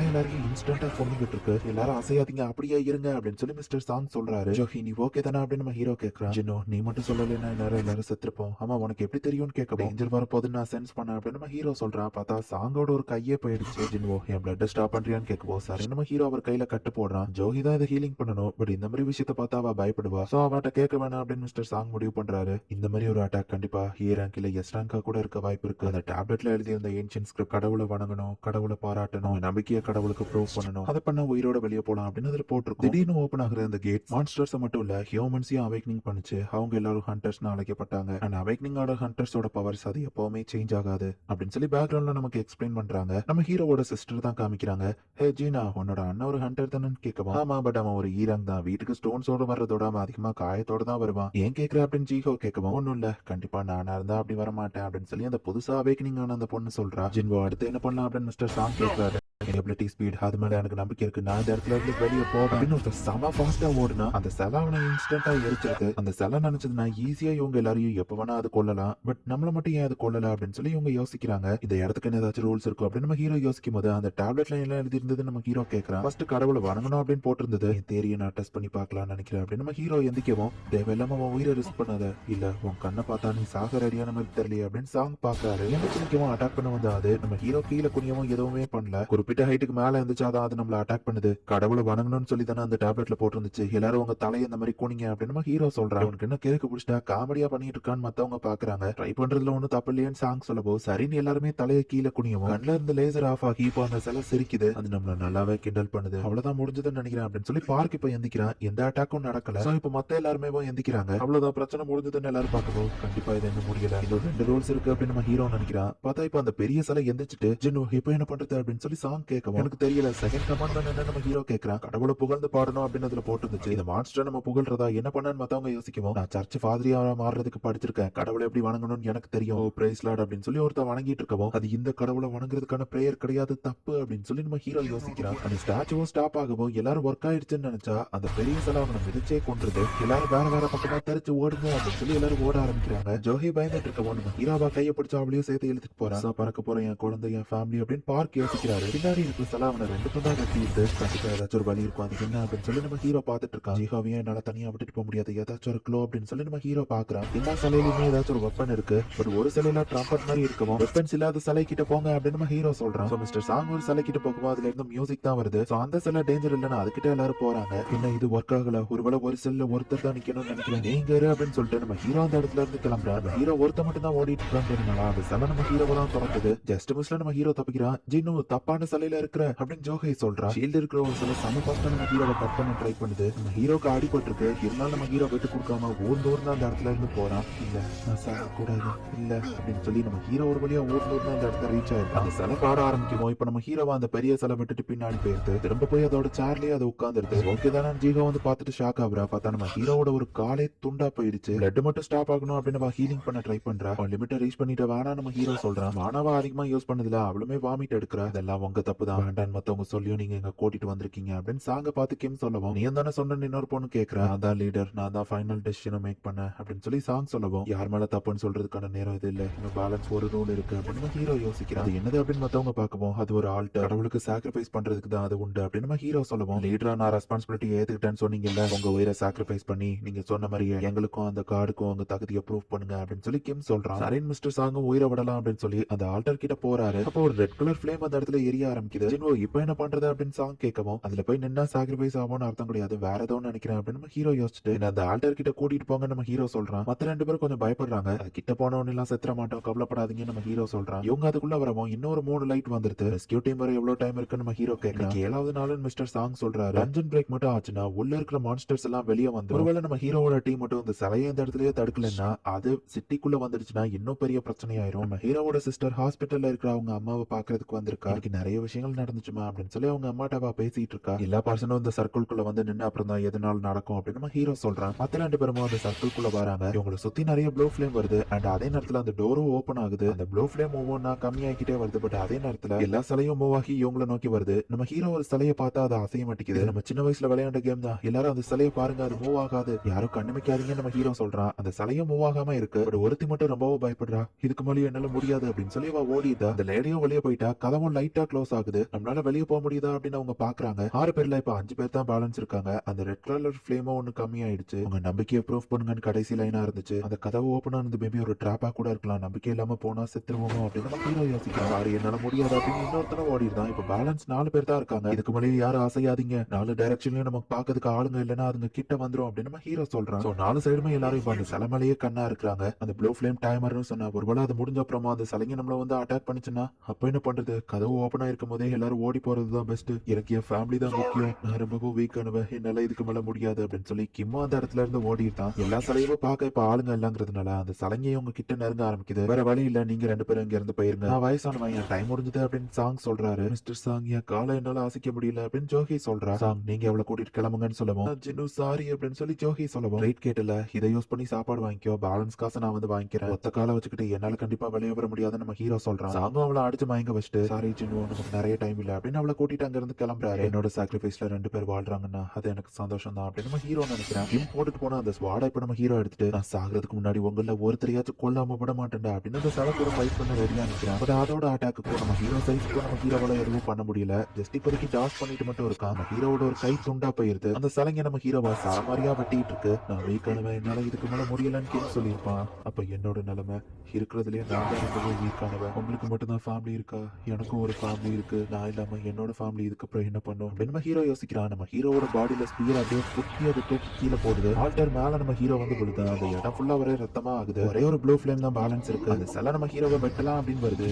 எல்லாரையும் இன்ஸ்டன்டா கொண்டுகிட்டு இருக்கு. எல்லாரும் அசையாதீங்க, அப்படியே இருங்க அப்படின்னு சொல்லி மிஸ்டர் சாங் சொல்றாரு. ஜோஹி நீ ஓகே தானே அப்படின்னு நம்ம ஹீரோ கேக்குறான். ஜின்னு நீ மட்டும் சொல்லலைன்னா எல்லாரும் செத்துருப்போம். ஆமா உனக்கு எப்படி தெரியும்னு கேட்க டேஞ்சர் வரப்போகுதுன்னு நான் சென்ஸ் பண்ணேன் அப்படின்னு நம்ம ஹீரோ சொல்றான். பார்த்தா சாங்கோட ஒரு கையே போயிடுச்சு. ஜின்வோ என் பிளட் ஸ்டாப் பண்றியான்னு கேட்கவோ சரி நம்ம ஹீரோ அவர் கையில கட்டு போடுறான். ஜோஹி தான் இதை ஹீலிங் பண்ணணும். பட் இந்த மாதிரி விஷயத்த பார்த்தா அவ பயப்படுவா. சோ அவட்ட கேட்க வேணாம் அப்படின்னு மிஸ்டர் சாங் முடிவு பண்றாரு. இந்த மாதிரி ஒரு அட்டாக் கண்டிப்பா ஏ ரேங்க் இல்ல எஸ் ரேங்கா கூட இருக்க வாய்ப்பு இருக்கு. அந்த டேப்லெட்ல எழுதி இருந்த ஏன்ஷியன் ஸ்கிரிப்ட் கடவுளை வணங்கணும், கடவுளை பாராட்டணும், நம்பிக்கையை கடவுளுக்கு ப்ரூவ் பண்ணணும், அதை பண்ண உயிரோட வெளியே போலாம் அப்படின்னு அதுல போட்டிருக்கும். திடீர்னு ஓபன் ஆகுற அந்த கேட் மான்ஸ்டர்ஸ் மட்டும் இல்ல ஹியூமன்ஸையும் அவேக்னிங் பண்ணுச்சு. அவங்க எல்லாரும் ஹண்டர்ஸ்னு அழைக்கப்பட்டாங்க. அண்ட் அவேக்னிங்கோட ஹண்டர்ஸோட பவர்ஸ் அது எப்பவுமே சேஞ்ச் ஆகாது அப்படின்னு சொல்லி பேக்ரவுண்ட்ல நமக்கு எக்ஸ்பிளைன் பண்றாங்க. நம்ம ஹீரோவோட சிஸ்டர் தான் காமிக்கிறாங்க. ஹே ஜீனா உன்னோட அண்ணன் ஒரு ஹண்டர் தானே கேட்கவா. ஆமா பட் அவன் ஒரு ஈராங் தான். வீட்டுக்கு ஸ்டோன்ஸோட வர்றதோட அவன் அதிகமா காயத்தோட தான் வருவான். ஏன் கேட்கிற அப்படின்னு ஜீஹோ கேட்கவும் ஒன்னும் இல்ல கண்டிப்பா நானா இருந்தா அப்படி வர மாட்டேன் அப்படின்னு சொல்லி அந்த புதுசா அவேக்னிங் ஆன அந்த பொண்ணு சொல்றா. ஜின்வோ அடுத்து என்ன பண்ணலாம் அப்படின்னு மிஸ்டர் சாங் கேட்கிறாரு. எபிலிட்டி ஸ்பீட் அது மேல எனக்கு நம்பிக்கை இருக்கு. நான் இந்த இடத்துல இருந்து வெளியே போவேன் அப்படின்னு ஒருத்தர் செம ஃபாஸ்டா ஓடுனா அந்த செல அவனை இன்ஸ்டன்டா எரிச்சிருக்கு. அந்த செல நினைச்சதுன்னா ஈஸியா இவங்க எல்லாரையும் எப்ப வேணா அது கொல்லலாம். பட் நம்மள மட்டும் ஏன் அது கொல்லல அப்படின்னு சொல்லி இவங்க யோசிக்கிறாங்க. இந்த இடத்துக்கு ஏதாச்சும் ரூல்ஸ் இருக்கும் அப்படின்னு நம்ம ஹீரோ யோசிக்கும் போது அந்த டேப்லெட்ல எல்லாம் எழுதி இருந்தது நம்ம ஹீரோ கேட்கறான். ஃபர்ஸ்ட் கடவுளை வணங்கணும் அப்படின்னு போட்டிருந்தது. என் தேரியை நான் டெஸ்ட் பண்ணி பார்க்கலாம்னு நினைக்கிறேன் அப்படின்னு நம்ம ஹீரோ எந்திக்கவும் தேவையில்லாம அவன் உயிரை ரிஸ்க் பண்ணாத. இல்ல உன் கண்ணை பார்த்தா நீ சாக ரெடியான மாதிரி தெரியலையே அப்படின்னு சாங் பாக்குறாரு. எந்திரிச்சு நிக்கவும் அட்டாக் பண்ண வந்தா அது நம்ம ஹீரோ கீழே குனியவும் எதுவுமே பண்ணல. குறிப்பிட்ட ஹைட்டுக்கு மேல இருந்துச்சாதான் அது நம்மள அட்டாக் பண்ணுது. கடவுளை வணங்கணும்னு சொல்லி தானே அந்த டேப்லெட்ல போட்டிருந்துச்சு. எல்லாரும் உங்க தலையை இந்த மாதிரி குனிங்க அப்படின்னு நம்ம ஹீரோ சொல்றான். உனக்கு என்ன கேக்கு பிடிச்சிட்டா காமெடியா பண்ணிட்டு இருக்கான்னு மத்தவங்க பாக்குறாங்க. ட்ரை பண்றதுல ஒண்ணு தப்பு இல்லையேன்னு சாங் சொல்லவோ சரின்னு எல்லாருமே தலையை கீழே குனியவும் கண்ணுல இருந்து லேசர் ஆஃப் ஆகி இப்போ அந்த சிலை சிரிக்குது. அது நம்மள நல்லாவே கிண்டல் பண்ணுது. அவ்வளவுதான் முடிஞ்சதுன்னு நினைக்கிறேன் அப்படின்னு சொல்லி பார்க் இப்ப எந்திக்கிறான். எந்த அட்டாக்கும் நடக்கல. சோ இப்ப மத்த எல்லாருமே எந்திக்கிறாங்க. அவ்வளவுதான் பிரச்சனை முடிஞ்சதுன்னு எல்லாரும் பார்க்கவும் கண்டிப்பா இது என்ன முடியல. இது 2 ரூல்ஸ் இருக்கு அப்படின்னு நம்ம ஹீரோ நினைக்கிறான். பார்த்தா இப்ப அந்த பெரிய சிலை எந்திரிச்சிட்டு ஜின்னு இப்ப என்ன பண்றது அப்படின்னு சொல்லி சாங் கேட்கவும் எனக்கு தெரியல. செகண்ட் கமாண்ட் என்ன நம்ம ஹீரோ கேட்கறான். கடவுளை புகழ்ந்து பாடணும் அப்படின்னு அதுல போட்டுருந்துச்சு. இந்த மான்ஸ்டர் நம்ம புகழ்றதா என்ன பண்ணான்னு மத்தவங்க யோசிக்கவும் நான் சர்ச் ஃபாதரியா மாறுறதுக்கு படிச்சிருக்கேன். கடவுளை எப்படி வணங்கணும்னு எனக்கு தெரியும். பிரைஸ் லார்ட் அப்படின்னு சொல்லி ஒருத்தர் வணங்கிட்டு இருக்கவும் அது இந்த கடவுளை வணங்குறதுக்கான பிரேயர் கிடையாது தப்பு அப்படின்னு சொல்லி நம்ம ஹீரோ யோசிக்கிறான். அந்த ஸ்டாச்சுவும் ஸ்டாப் ஆகவும் எல்லாரும் ஒர்க் ஆயிடுச்சுன்னு நினைச்சா அந்த பெரிய சிலை அவனை மிதிச்சே கொன்றது. எல்லாரும் வேற வேற பக்கமா தெரிச்சு ஓடுங்க அப்படின்னு சொல்லி எல்லாரும் ஓட ஆரம்பிக்கிறாங்க. ஜோஹி பயந்துட்டு இருக்கவும் நம்ம ஹீரோவா கையை பிடிச்ச அவளையும் சேர்த்து இழுத்துட்டு போறான். பறக்க போற என் குழந்தை என் ஃபேமிலி அப்படின்னு பார்க் யோசிக்கிறாரு. பின்னாடி இருக்கிற சிலை அவனை 2 துண்டா கட்டிட்டு கண்டிப்பா ஏதாச்சும் ஒரு வழி இருக்கும். அது என்ன அப்படின்னு சொல்லி நம்ம ஹீரோ பாத்துட்டு இருக்கான். ஜீஹாவையும் என்னால தனியா விட்டுட்டு போக முடியாது. ஏதாச்சும் ஒரு க்ளோ அப்படின்னு சொல்லி நம்ம ஹீரோ பாக்குறான். எல்லா சிலையிலுமே ஏதாச்சும் ஒரு வெப்பன் இருக்கு. பட் ஒரு சிலையில ட்ரம்பட் மாதிரி இருக்கவும் வெப்பன்ஸ் இல்லாத சிலை கிட்ட போங்க அப்படின்னு நம்ம ஹீரோ சொல்றான். மிஸ்டர் சாங் ஒரு சிலை கிட்ட போகும்போது அதுல இருந்து மியூசிக் தான் வருது. சோ அந்த சிலை டேஞ்சர் இல்லைன்னா அதுகிட்ட எல்லாரும் போறாங்க. என்ன இது ஒர்க் ஆகல. ஒருவேளை ஒரு செல்ல ஒருத்தர் தான் நிக்கணும்னு நினைக்கிறேன். நீங்க அப்படின்னு சொல்லிட்டு நம்ம ஹீரோ அந்த இடத்துல இருந்து கிளம்புறான். ஹீரோ ஒருத்த மட்டும் தான் ஓடிட்டு இருக்கான். அந்த சிலை நம்ம ஹீரோவை தான் துறக்குது. ஜஸ்ட் மிஸ்ல நம்ம ஹீரோ தப்பிக்கிறான். ஜின்னு தப்பான சிலையில இருக்கிற அப்படின்னு ஜோஹை சொல்றான். ஷீல்ட் இருக்கிற ஒரு சில செம ஃபாஸ்டா நம்ம ஹீரோவை கட் பண்ண ட்ரை பண்ணுது. நம்ம ஹீரோக்கு அடிபட்டு இருக்கு. இருந்தாலும் நம்ம ஹீரோ விட்டு கொடுக்காம ஊர்ந்து அந்த இடத்துல இருந்து போறான். இல்ல நான் சாக கூடாது இல்ல அப்படின்னு சொல்லி நம்ம ஹீரோ ஒரு வழியா ஊர்ந்து அந்த இடத்துல ரீச் ஆயிருக்கு. அந்த சிலை பாட ஆரம்பிக்கும். இப்ப நம்ம ஹீரோவா அந்த பெரிய சிலை விட்டுட்டு பின்னாடி போயிருது. திரும்ப போய் அதோட சேர்லயே அது உட்கார்ந்துருது. ஓகே தானே ஜீகோ பார்த்துட்டு ஷாக் ஆகுறா. பார்த்தா நம்ம ஹீரோவோட ஒரு காலே துண்டா போயிடுச்சு. பிளட் மட்டும் ஸ்டாப் ஆகணும் அப்படின்னு ஹீலிங் பண்ண ட்ரை பண்றா. லிமிட்டை ரீச் பண்ணிட்டு வேணா நம்ம ஹீரோ சொல்றான். மானவா அதிகமா யூஸ் பண்ணதுல அவளுமே வாமிட் எடுக்கிறா. இதெல்லாம் உங்க தப்பு தான். வேண்டான்னு மத்தவங்க சொல்லியும் நீங்க எங்க கூட்டிட்டு வந்திருக்கீங்க அப்படின்னு சாங்க பார்த்து கிம் சொல்லவும் நீ தானே சொன்ன இன்னொரு பொண்ணு கேட்கிறா. நான் தான் லீடர், நான் தான் ஃபைனல் டெசிஷனை மேக் பண்ண அப்படின்னு சொல்லி சாங் சொல்லவும் யார் மேல தப்புன்னு சொல்றதுக்கான நேரம் இது இல்ல. இன்னும் பேலன்ஸ் ஒரு ரூல் இருக்கு அப்படின்னு ஹீரோ யோசிக்கிறான். அது என்னது அப்படின்னு மத்தவங்க பார்க்கவும் அது ஒரு ஆல்டர். கடவுளுக்கு சாக்ரிஃபைஸ் பண்றதுக்கு தான் அது உண்டு அப்படின்னு நம்ம ஹீரோ சொல்லவும் லீடரா நான் ரெஸ்பான்சிபிலிட்டி ஏத்துக்கிட்டேன்னு சொன்னீங்கல்ல. உங்க உயிரை சாக்ரிஃபைஸ் பண்ணி நீங்க சொன்ன மாதிரி எங்களுக்கும் அந்த கார்டுக்கும் உங்க தகுதியை ப்ரூவ் பண்ணுங்க அப்படின்னு சொல்லி கிம் சொல்றான். சரின் மிஸ்டர் சாங்கும் உயிரை விடலாம் அப்படின்னு சொல்லி அந்த ஆல்டர் கிட்ட போறாரு. அப்போ ஒரு ரெட் கலர் ஃபிளேம் அந்த இடத்துல எரிய ஆரம்பிக்குது. ஜின்வோ இப்போ என்ன பண்றது அப்படின்னு சாங் கேட்கவும் அதுல போய் நின்னா சாக்ரிஃபைஸ் ஆகும்னு அர்த்தம் கிடையாது, வேற ஏதோ நினைக்கிறேன் அப்படின்னு நம்ம ஹீரோ யோசிச்சுட்டு அந்த ஆல்டர் கிட்ட கூட்டிட்டு போங்க நம்ம ஹீரோ சொல்றான். மத்த 2 பேரும் கொஞ்சம் பயப்படுறாங்க. அது கிட்ட போனவன் எல்லாம் செத்துற மாட்டோம் கவலைப்படாதீங்க நம்ம ஹீரோ சொல்றான். இவங்க அதுக்குள்ள வரவும் இன்னொரு 3 லைட் வந்துருது. ரெஸ்கியூ டீம் வர எவ்வளவு டைம் இருக்குன்னு நம்ம ஹீரோ கேட்கறான். 7வது நாள் மிஸ்டர் சாங் சொல்றாரு. டஞ்சன் பிரேக் மட்டும் ஆச்சுன்னா உள்ள இருக்கிற மான்ஸ்டர்ஸ் எல்லாம் வெளியே வந்து ஒருவேளை நம்ம ஹீரோவோட டீம் மட்டும் இந்த சிலையை இந்த இடத்துலயே தடுக்கலன்னா அது சிட்டிக்குள்ள வந்துடுச்சுன்னா இன்னும் பெரிய பிரச்சனையாயிரும். நம்ம ஹீரோவோட சிஸ்டர் ஹாஸ்பிட்டல்ல இருக்கிற அவங்க அம்மாவை பாக்குறதுக்கு வந்திருக்கா. எனக்கு நிறைய விஷயங்கள் நடந்துச்சுமா அப்படின்னு சொல்லி அவங்க அம்மாட்டாவா பேசிட்டு இருக்கா. எல்லா பர்சனும் இந்த சர்க்கிள்குள்ள வந்து நின்று அப்புறம் தான் எதனால நடக்கும் அப்படின்னு நம்ம ஹீரோ சொல்றான். மத்த 2 பேரும் அந்த சர்க்கிள்குள்ள வராங்க. இவங்களை சுத்தி நிறைய ப்ளோ ஃபிளேம் வருது. அண்ட் அதே நேரத்துல அந்த டோரும் ஓபன் ஆகுது. அந்த ப்ளோ ஃபிளேம் ஒவ்வொன்னா கம்மியாகிட்டே வருது. பட் அதே நேரத்துல எல்லா சிலையும் மூவ் ஆகி இவங்களை நோக்கி வருது. நம்ம ஹீரோ ஒரு சிலையை பார்த்தா அதை அசைய மாட்டேங்குது. நம்ம சின்ன வயசுல விளையாண்ட கேம் தான். எல்லாரும் அந்த சிலையை பாருங்க அது மூவ் ஆகாது, யாரும் கண்ணுமிக்காதீங்க நம்ம ஹீரோ சொல்றான். அந்த சிலையும் மூவ் ஆகாம இருக்கு. பட் ஒருத்தி மட்டும் ரொம்பவும் பயப்படுறா. இதுக்கு மேலே என்னால முடியாது அப்படின்னு சொல்லி அவ ஓடிட்டா. அந்த லேடியும் வெளியே போயிட்டா. கதவும் லைட்டா க்ளோஸ் க்ளோஸ் ஆகுது. நம்மளால வெளிய போக முடியுதா அப்படின்னு அவங்க பாக்குறாங்க. 6 பேர்ல இப்ப 5 பேர் தான் பேலன்ஸ் இருக்காங்க. அந்த ரெட் கலர் ஃப்ளேமும் ஒன்னு கம்மியாயிடுச்சு. உங்க நம்பிக்கையை ப்ரூஃப் பண்ணுங்கன்னு கடைசி லைனா இருந்துச்சு. அந்த கதவு ஓபன் ஆனது மேபி ஒரு ட்ராப்பா கூட இருக்கலாம். நம்பிக்கை இல்லாம போனா செத்துருவோமோ அப்படின்னு நம்ம ஹீரோ யோசிக்கிறான். சாரி என்னால முடியாது அப்படின்னு இன்னொருத்தனும் ஓடிடுறான். இப்ப பேலன்ஸ் 4 பேர் தான் இருக்காங்க. இதுக்கு மேலே யாரும் அசையாதீங்க. 4 டைரக்ஷன்லயும் நமக்கு பாக்கிறதுக்கு ஆளுங்க இல்லைன்னா அதுங்க கிட்ட வந்துரும் அப்படின்னு நம்ம ஹீரோ சொல்றான். சோ 4 சைடுமே எல்லாரும் இப்ப அந்த சிலமலையே கண்ணா இருக்கிறாங்க. அந்த ப்ளூ ஃப்ளேம் டைமர்னு சொன்னா ஒருவேளை அது முடிஞ்ச அப்புறமா அந்த சிலைங்க நம்மள வந்து அட்டாக் பண்ணுச்சுன்னா அப்ப என்ன பண்றது? கதவு ஓபன் ஆயிருக்கும் போதே எல்லாரும் ஓடி போறதுதான் பெஸ்ட். எனக்கு என் ஃபேமிலி தான் முக்கியம். நான் ரொம்பவும் வீக் ஆனவன். என்னால இதுக்கு மேல முடியாது அப்படின்னு சொல்லி கிம்மா அந்த இடத்துல இருந்து ஓடிட்டான். எல்லா சிலையும் பார்க்க இப்ப ஆளுங்க இல்லங்கிறதுனால அந்த சலங்கை உங்க கிட்ட நெருங்க ஆரம்பிக்குது. வேற வழி இல்ல, நீங்க 2 பேரும் இங்க இருந்து போயிருங்க. நான் வயசானவன், என் டைம் முடிஞ்சது அப்படின்னு சாங் சொல்றாரு. மிஸ்டர் சாங், என் காலை என்னால அசைக்க முடியல அப்படின்னு ஜோஹி சொல்றா. சாங், நீங்க அவளை கூட்டிட்டு கிளம்புங்கன்னு சொல்லவும் ஜின்னு சாரி அப்படின்னு சொல்லி ஜோஹி சொல்லவும் ரைட் கேட்டல, இதை யூஸ் பண்ணி சாப்பாடு வாங்கிக்கோ, பேலன்ஸ் காசை நான் வந்து வாங்கிக்கிறேன். ஒத்த காலை வச்சுக்கிட்டு என்னால கண்டிப்பா வெளியே வர முடியாதுன்னு நம்ம ஹீரோ சொல்றான். சாங்கும் அவளை அடிச்சு மயங்க வச்சுட்டு சாரி ஜின்னு, நமக்கு நிறைய டைம் இல்ல அப்படின்னு அவளை கூட்டிட்டு அங்க இருந்து கிளம்புறாரு. என்னோட சாக்ரிஃபைஸ்ல 2 பேர் வாழ்றாங்கன்னா அது எனக்கு சந்தோஷம் தான் அப்படின்னு நம்ம ஹீரோ நினைக்கிறேன். கிம் போட்டுட்டு போன அந்த ஸ்வாடை இப்ப நம்ம ஹீரோ எடுத்துட்டு, நான் சாகிறதுக்கு முன்னாடி உங்கள ஒருத்தரையாச்சும் கொல்லாம விட மாட்டேன்டா அப்படின்னு அந்த சலை கூட ஃபைட் பண்ண ரெடியா நினைக்கிறான். பட் அதோட அட்டாக்கு நம்ம ஹீரோ சைஸ்க்கு நம்ம ஹீரோவால எதுவும் பண்ண முடியல. ஜஸ்ட் இப்போதைக்கு டாஸ் பண்ணிட்டு மட்டும் இருக்கான். நம்ம ஹீரோவோட ஒரு கை துண்டா போயிருது. அந்த சலைங்க நம்ம ஹீரோவா சாமாரியா வெட்டிட்டு இருக்கு. நான் வீக்கானவன், என்னால இதுக்கு மேல முடியலன்னு கிம் சொல்லியிருப்பான். அப்ப என்னோட நிலைமை இருக்கிறதுலயே நான் தான் ரொம்பவே வீக்கானவன். உங்களுக்கு மட்டும் தான் ஃபேமிலி இருக்கா? எனக்கும் ஒரு ஃபேமிலி இருக்கு. நான் இல்லாம என்னோட ஃபேமிலி இதுக்கப்புறம் என்ன பண்ணும் அப்படின்னு நம்ம ஹீரோ யோசிக்கிறான். நம்ம ஹீரோவோட பாடியில ஸ்பீர் அப்படியே குத்தி அதை தூக்கி கீழே போடுது. ஆல்டர் மேல நம்ம ஹீரோ வந்து விழுது. அந்த இடம் ஃபுல்லா ஒரே ரத்தமா ஆகுது. ஒரே ஒரு ப்ளூ ஃப்ளேம் தான் பேலன்ஸ் இருக்கு. அந்த சில நம்ம ஹீரோவை வெட்டலாம் அப்படின்னு வருது.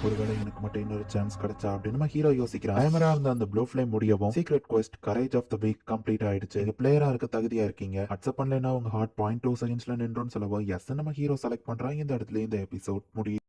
ஒருவேளை எனக்கு மட்டும் இன்னொரு சான்ஸ் கிடைச்சா அப்படின்னு நம்ம ஹீரோ யோசிக்கிறான். டைமரா இருந்த அந்த ப்ளூ ஃப்ளேம் முடியவும் secret quest courage of the week complete ஆயிடுச்சு. நீங்க பிளேயரா இருக்க தகுதியா இருக்கீங்க. அக்செப்ட் பண்ணலைன்னா உங்க ஹார்ட் 0.2 செகண்ட்ஸ்ல நின்றுன்னு சொல்லவும் எஸ் நம்ம ஹீரோ செலக்ட் பண்றான். இந்த இடத்துல இந்த எபிசோட் முடியும்.